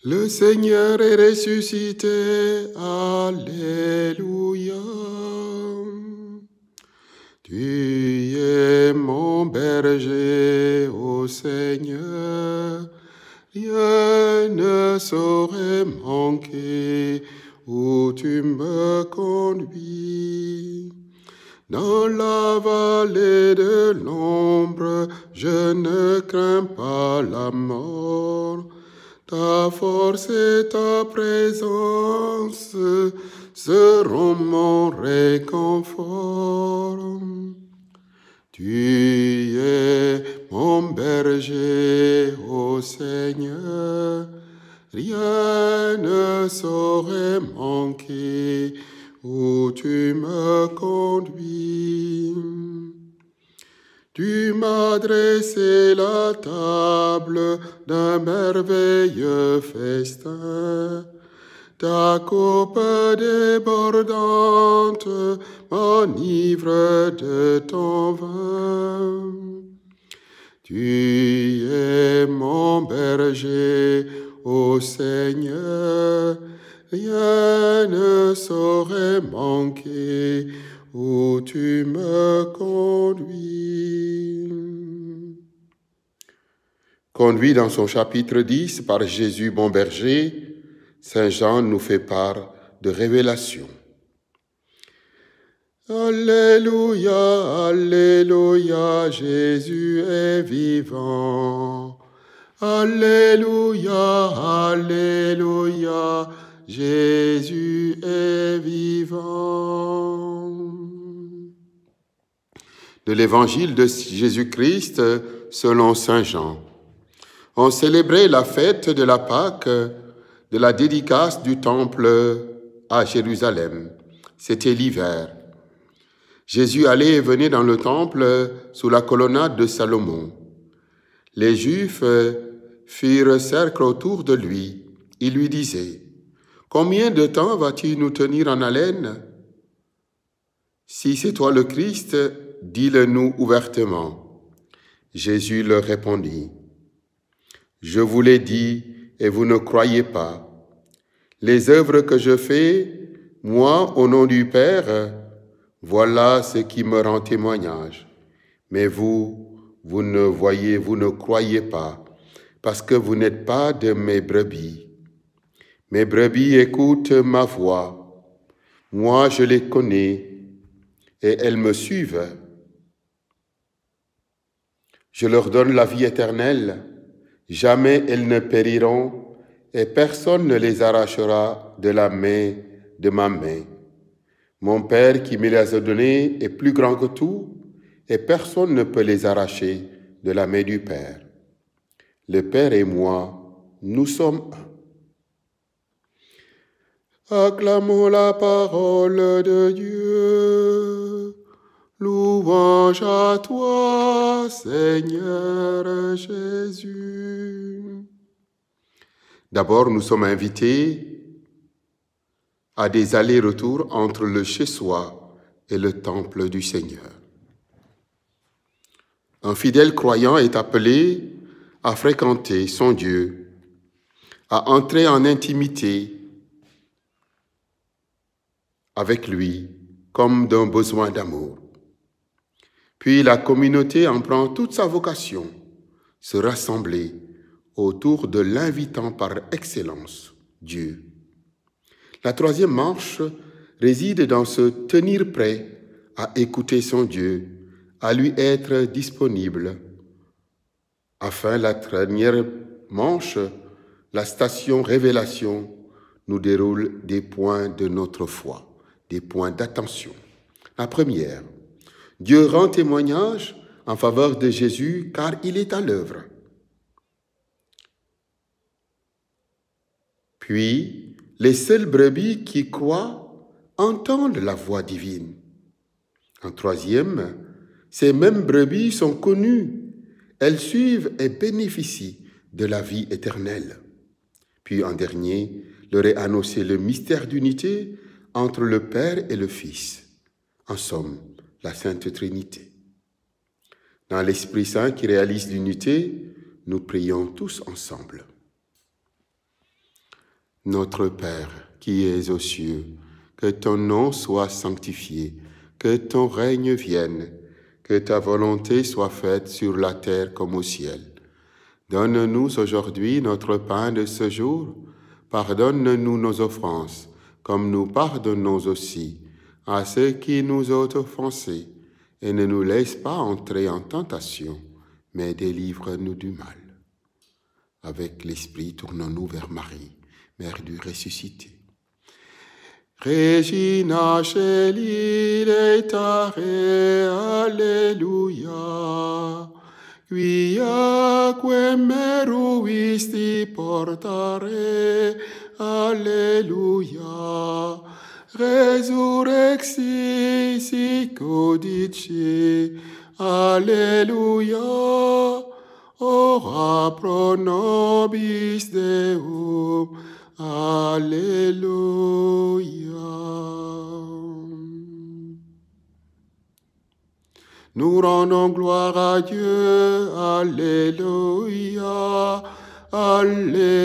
Le Seigneur est ressuscité, Alléluia. Tu es mon berger, ô Seigneur, rien ne saurait manquer où tu me conduis. Dans la vallée de l'ombre, je ne crains pas la mort. Ta force et ta présence seront mon réconfort. Tu es mon berger, ô Seigneur, rien ne saurait manquer où tu me conduis. Tu m'as dressé la table d'un merveilleux festin. Ta coupe débordante m'enivre de ton vin. Tu es mon berger, ô Seigneur, rien ne saurait manquer où tu me conduis. Conduit dans son chapitre 10 par Jésus bon berger, Saint Jean nous fait part de révélation. Alléluia, Alléluia, Jésus est vivant. Alléluia, Alléluia, Jésus est vivant. De l'évangile de Jésus-Christ selon Saint Jean. On célébrait la fête de la Pâque, de la dédicace du temple à Jérusalem. C'était l'hiver. Jésus allait et venait dans le temple sous la colonnade de Salomon. Les Juifs firent cercle autour de lui. Ils lui disaient, « Combien de temps vas-tu nous tenir en haleine? Si c'est toi le Christ, dis-le-nous ouvertement. » Jésus leur répondit, « Je vous l'ai dit et vous ne croyez pas. Les œuvres que je fais, moi, au nom du Père, voilà ce qui me rend témoignage. Mais vous ne voyez, vous ne croyez pas, parce que vous n'êtes pas de mes brebis. Mes brebis écoutent ma voix. Moi, je les connais et elles me suivent. Je leur donne la vie éternelle. Jamais elles ne périront et personne ne les arrachera de la main de ma main. Mon Père qui me les a donnés est plus grand que tout et personne ne peut les arracher de la main du Père. Le Père et moi, nous sommes un. Acclamons la parole de Dieu. Louange à toi, Seigneur Jésus. D'abord, nous sommes invités à des allers-retours entre le chez-soi et le temple du Seigneur. Un fidèle croyant est appelé à fréquenter son Dieu, à entrer en intimité avec lui comme d'un besoin d'amour. Puis la communauté en prend toute sa vocation, se rassembler autour de l'invitant par excellence, Dieu. La troisième marche réside dans se tenir prêt à écouter son Dieu, à lui être disponible. Enfin, la dernière manche, la station révélation, nous déroule des points de notre foi, des points d'attention. La première, Dieu rend témoignage en faveur de Jésus car il est à l'œuvre. Puis, les seules brebis qui croient entendent la voix divine. En troisième, ces mêmes brebis sont connues. Elles suivent et bénéficient de la vie éternelle. Puis en dernier, leur est annoncé le mystère d'unité entre le Père et le Fils. En somme, la Sainte Trinité. Dans l'Esprit Saint qui réalise l'unité, nous prions tous ensemble. Notre Père, qui es aux cieux, que ton nom soit sanctifié, que ton règne vienne, que ta volonté soit faite sur la terre comme au ciel. Donne-nous aujourd'hui notre pain de ce jour. Pardonne-nous nos offenses, comme nous pardonnons aussi à ceux qui nous ont offensés. Et ne nous laisse pas entrer en tentation, mais délivre-nous du mal. Avec l'Esprit, tournons-nous vers Marie, Mère du ressuscité. Regina Celi letare, Alleluia, quiaque meruisti portare, Alleluia, resurrexi sic udice, Alleluia, ora pro nobis Deum, Alléluia. Nous rendons gloire à Dieu, Alléluia, Alléluia.